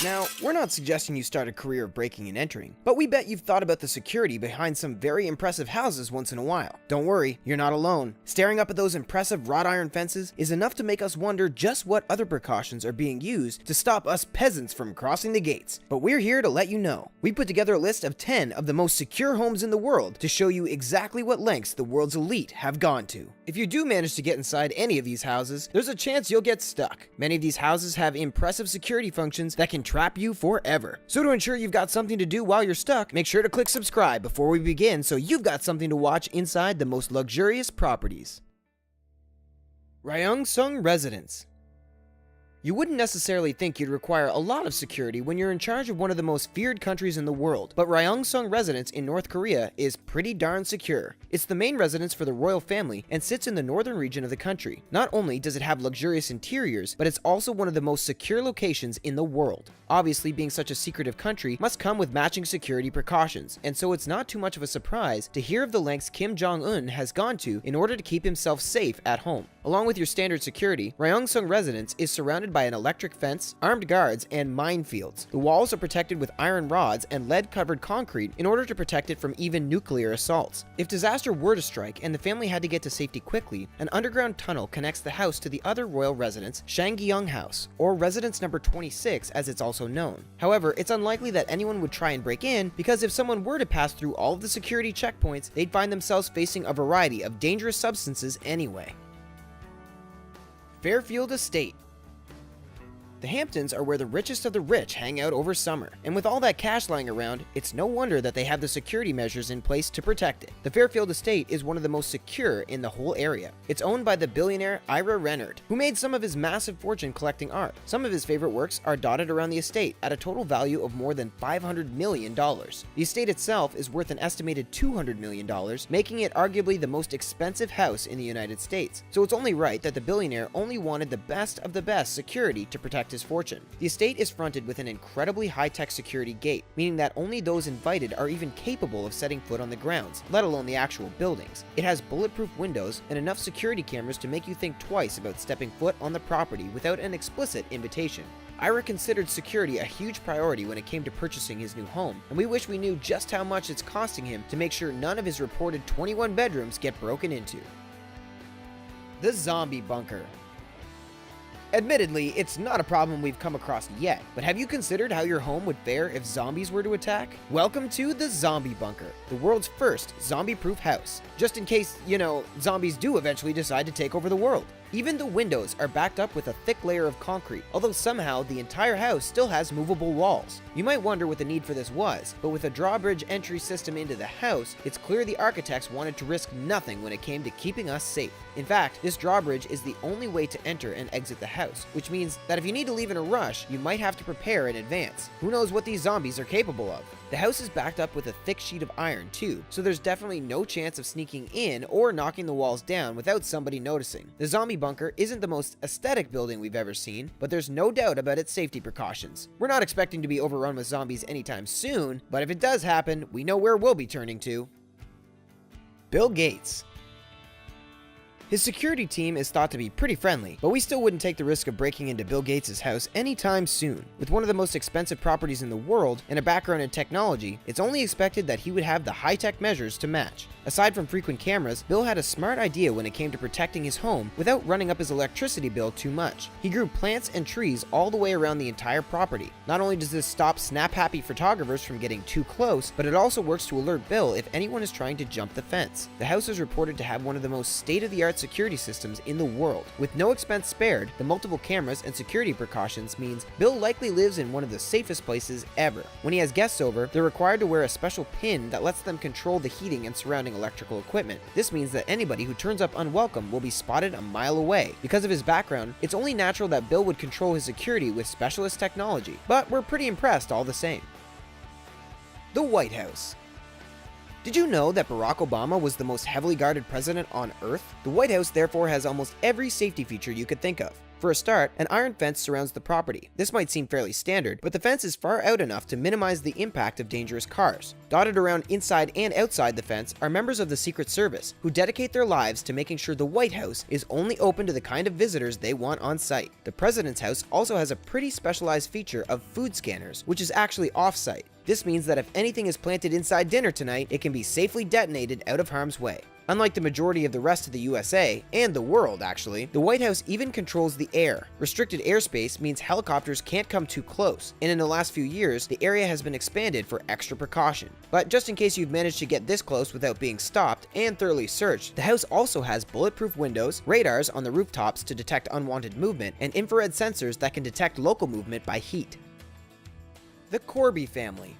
Now, we're not suggesting you start a career of breaking and entering, but we bet you've thought about the security behind some very impressive houses once in a while. Don't worry, you're not alone. Staring up at those impressive wrought iron fences is enough to make us wonder just what other precautions are being used to stop us peasants from crossing the gates. But we're here to let you know. We put together a list of 10 of the most secure homes in the world to show you exactly what lengths the world's elite have gone to. If you do manage to get inside any of these houses, there's a chance you'll get stuck. Many of these houses have impressive security functions that can trap you forever. So to ensure you've got something to do while you're stuck, make sure to click subscribe before we begin so you've got something to watch inside the most luxurious properties. Ryongseong Residence. You wouldn't necessarily think you'd require a lot of security when you're in charge of one of the most feared countries in the world, but Ryongseong Residence in North Korea is pretty darn secure. It's the main residence for the royal family and sits in the northern region of the country. Not only does it have luxurious interiors, but it's also one of the most secure locations in the world. Obviously, being such a secretive country must come with matching security precautions, and so it's not too much of a surprise to hear of the lengths Kim Jong-un has gone to in order to keep himself safe at home. Along with your standard security, Ryongseong Residence is surrounded by an electric fence, armed guards, and minefields. The walls are protected with iron rods and lead-covered concrete in order to protect it from even nuclear assaults. If disaster were to strike and the family had to get to safety quickly, an underground tunnel connects the house to the other royal residence, Shangyeong House, or Residence Number 26 as it's also known. However, it's unlikely that anyone would try and break in because if someone were to pass through all of the security checkpoints, they'd find themselves facing a variety of dangerous substances anyway. Fairfield Estate. The Hamptons are where the richest of the rich hang out over summer, and with all that cash lying around, it's no wonder that they have the security measures in place to protect it. The Fairfield Estate is one of the most secure in the whole area. It's owned by the billionaire Ira Renard, who made some of his massive fortune collecting art. Some of his favorite works are dotted around the estate at a total value of more than $500 million. The estate itself is worth an estimated $200 million, making it arguably the most expensive house in the United States. So it's only right that the billionaire only wanted the best of the best security to protect his fortune. The estate is fronted with an incredibly high-tech security gate, meaning that only those invited are even capable of setting foot on the grounds, let alone the actual buildings. It has bulletproof windows and enough security cameras to make you think twice about stepping foot on the property without an explicit invitation. Ira considered security a huge priority when it came to purchasing his new home, and we wish we knew just how much it's costing him to make sure none of his reported 21 bedrooms get broken into. The Zombie Bunker. Admittedly, it's not a problem we've come across yet, but have you considered how your home would fare if zombies were to attack? Welcome to the Zombie Bunker, the world's first zombie-proof house. Just in case, zombies do eventually decide to take over the world. Even the windows are backed up with a thick layer of concrete, although somehow the entire house still has movable walls. You might wonder what the need for this was, but with a drawbridge entry system into the house, it's clear the architects wanted to risk nothing when it came to keeping us safe. In fact, this drawbridge is the only way to enter and exit the house, which means that if you need to leave in a rush, you might have to prepare in advance. Who knows what these zombies are capable of? The house is backed up with a thick sheet of iron too, so there's definitely no chance of sneaking in or knocking the walls down without somebody noticing. The Zombie Bunker isn't the most aesthetic building we've ever seen, but there's no doubt about its safety precautions. We're not expecting to be overrun with zombies anytime soon, but if it does happen, we know where we'll be turning to. Bill Gates. His security team is thought to be pretty friendly, but we still wouldn't take the risk of breaking into Bill Gates' house anytime soon. With one of the most expensive properties in the world and a background in technology, it's only expected that he would have the high-tech measures to match. Aside from frequent cameras, Bill had a smart idea when it came to protecting his home without running up his electricity bill too much. He grew plants and trees all the way around the entire property. Not only does this stop snap-happy photographers from getting too close, but it also works to alert Bill if anyone is trying to jump the fence. The house is reported to have one of the most state-of-the-art security systems in the world. With no expense spared, the multiple cameras and security precautions means Bill likely lives in one of the safest places ever. When he has guests over, they're required to wear a special pin that lets them control the heating and surrounding electrical equipment. This means that anybody who turns up unwelcome will be spotted a mile away. Because of his background, it's only natural that Bill would control his security with specialist technology, but we're pretty impressed all the same. The White House. Did you know that Barack Obama was the most heavily guarded president on Earth? The White House therefore has almost every safety feature you could think of. For a start, an iron fence surrounds the property. This might seem fairly standard, but the fence is far out enough to minimize the impact of dangerous cars. Dotted around inside and outside the fence are members of the Secret Service, who dedicate their lives to making sure the White House is only open to the kind of visitors they want on site. The President's house also has a pretty specialized feature of food scanners, which is actually off-site. This means that if anything is planted inside dinner tonight, it can be safely detonated out of harm's way. Unlike the majority of the rest of the USA, and the world actually, the White House even controls the air. Restricted airspace means helicopters can't come too close, and in the last few years, the area has been expanded for extra precaution. But just in case you've managed to get this close without being stopped and thoroughly searched, the house also has bulletproof windows, radars on the rooftops to detect unwanted movement, and infrared sensors that can detect local movement by heat. The Corby family.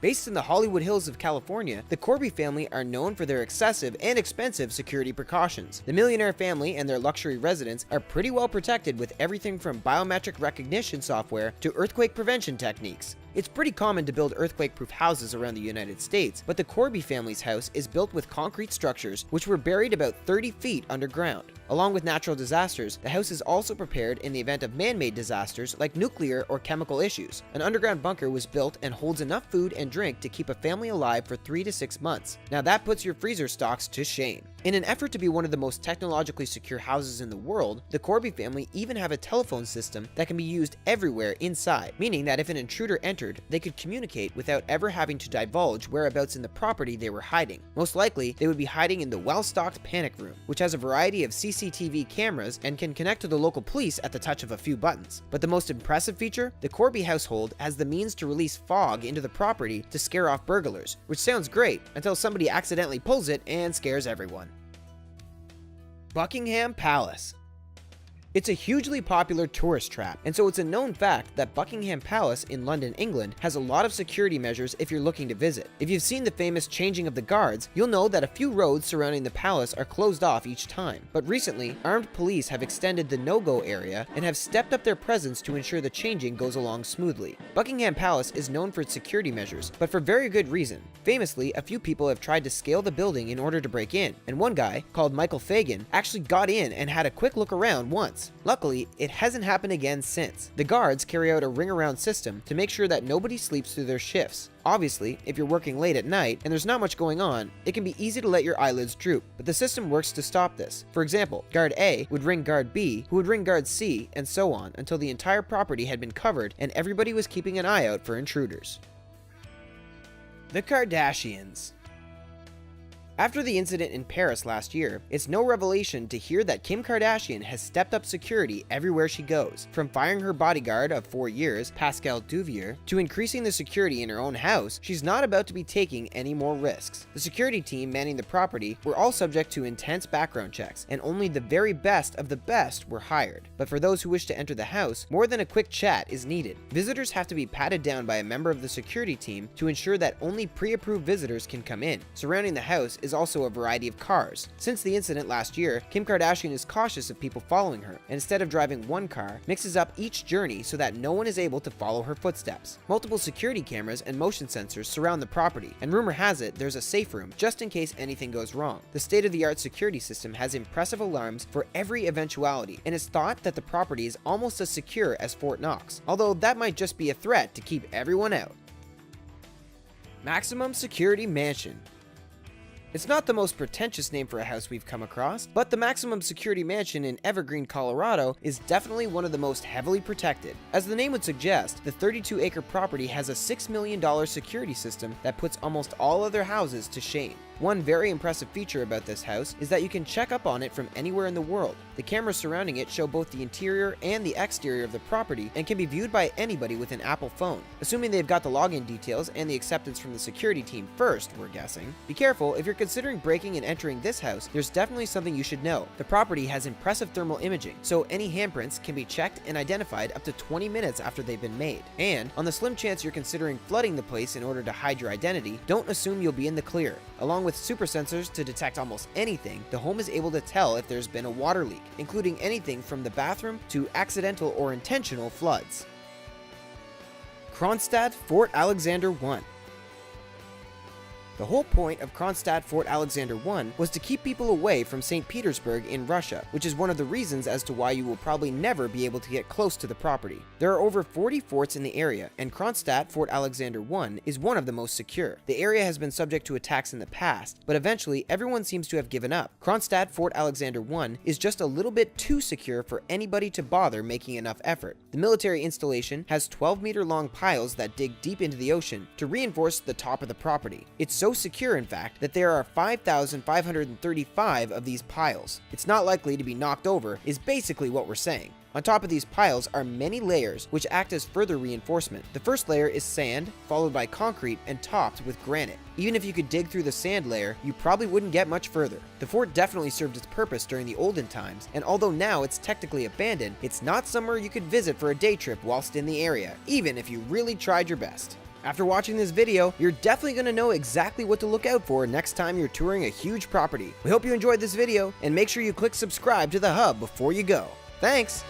Based in the Hollywood Hills of California, the Corby family are known for their excessive and expensive security precautions. The millionaire family and their luxury residence are pretty well protected with everything from biometric recognition software to earthquake prevention techniques. It's pretty common to build earthquake-proof houses around the United States, but the Corby family's house is built with concrete structures which were buried about 30 feet underground. Along with natural disasters, the house is also prepared in the event of man-made disasters like nuclear or chemical issues. An underground bunker was built and holds enough food and drink to keep a family alive for 3 to 6 months. Now that puts your freezer stocks to shame. In an effort to be one of the most technologically secure houses in the world, the Corby family even have a telephone system that can be used everywhere inside, meaning that if an intruder entered, they could communicate without ever having to divulge whereabouts in the property they were hiding. Most likely, they would be hiding in the well-stocked panic room, which has a variety of CCTV cameras and can connect to the local police at the touch of a few buttons. But the most impressive feature? The Corby household has the means to release fog into the property to scare off burglars, which sounds great until somebody accidentally pulls it and scares everyone. Buckingham Palace. It's a hugely popular tourist trap, and so it's a known fact that Buckingham Palace in London, England has a lot of security measures if you're looking to visit. If you've seen the famous changing of the guards, you'll know that a few roads surrounding the palace are closed off each time. But recently, armed police have extended the no-go area and have stepped up their presence to ensure the changing goes along smoothly. Buckingham Palace is known for its security measures, but for very good reason. Famously, a few people have tried to scale the building in order to break in, and one guy, called Michael Fagan, actually got in and had a quick look around once. Luckily, it hasn't happened again since. The guards carry out a ring-around system to make sure that nobody sleeps through their shifts. Obviously, if you're working late at night and there's not much going on, it can be easy to let your eyelids droop, but the system works to stop this. For example, Guard A would ring Guard B, who would ring Guard C, and so on until the entire property had been covered and everybody was keeping an eye out for intruders. The Kardashians. After the incident in Paris last year, it's no revelation to hear that Kim Kardashian has stepped up security everywhere she goes, from firing her bodyguard of 4 years, Pascal Duvier, to increasing the security in her own house. She's not about to be taking any more risks. The security team manning the property were all subject to intense background checks, and only the very best of the best were hired. But for those who wish to enter the house, more than a quick chat is needed. Visitors have to be patted down by a member of the security team to ensure that only pre-approved visitors can come in. Surrounding the house is also a variety of cars. Since the incident last year, Kim Kardashian is cautious of people following her, and instead of driving one car, mixes up each journey so that no one is able to follow her footsteps. Multiple security cameras and motion sensors surround the property, and rumor has it there's a safe room just in case anything goes wrong. The state-of-the-art security system has impressive alarms for every eventuality, and it's thought that the property is almost as secure as Fort Knox, although that might just be a threat to keep everyone out. Maximum Security Mansion. It's not the most pretentious name for a house we've come across, but the Maximum Security Mansion in Evergreen, Colorado is definitely one of the most heavily protected. As the name would suggest, the 32-acre property has a $6 million security system that puts almost all other houses to shame. One very impressive feature about this house is that you can check up on it from anywhere in the world. The cameras surrounding it show both the interior and the exterior of the property and can be viewed by anybody with an Apple phone. Assuming they've got the login details and the acceptance from the security team first, we're guessing. Be careful, if you're considering breaking and entering this house, there's definitely something you should know. The property has impressive thermal imaging, so any handprints can be checked and identified up to 20 minutes after they've been made. And on the slim chance you're considering flooding the place in order to hide your identity, don't assume you'll be in the clear. Along with super sensors to detect almost anything, the home is able to tell if there's been a water leak, including anything from the bathroom to accidental or intentional floods. Kronstadt Fort Alexander I. The whole point of Kronstadt Fort Alexander I was to keep people away from St. Petersburg in Russia, which is one of the reasons as to why you will probably never be able to get close to the property. There are over 40 forts in the area, and Kronstadt Fort Alexander I is one of the most secure. The area has been subject to attacks in the past, but eventually everyone seems to have given up. Kronstadt Fort Alexander I is just a little bit too secure for anybody to bother making enough effort. The military installation has 12-meter-long piles that dig deep into the ocean to reinforce the top of the property. It's so secure, in fact, that there are 5,535 of these piles. It's not likely to be knocked over, is basically what we're saying. On top of these piles are many layers which act as further reinforcement. The first layer is sand, followed by concrete, and topped with granite. Even if you could dig through the sand layer, you probably wouldn't get much further. The fort definitely served its purpose during the olden times, and although now it's technically abandoned, it's not somewhere you could visit for a day trip whilst in the area, even if you really tried your best. After watching this video, you're definitely going to know exactly what to look out for next time you're touring a huge property. We hope you enjoyed this video, and make sure you click subscribe to the Hub before you go. Thanks!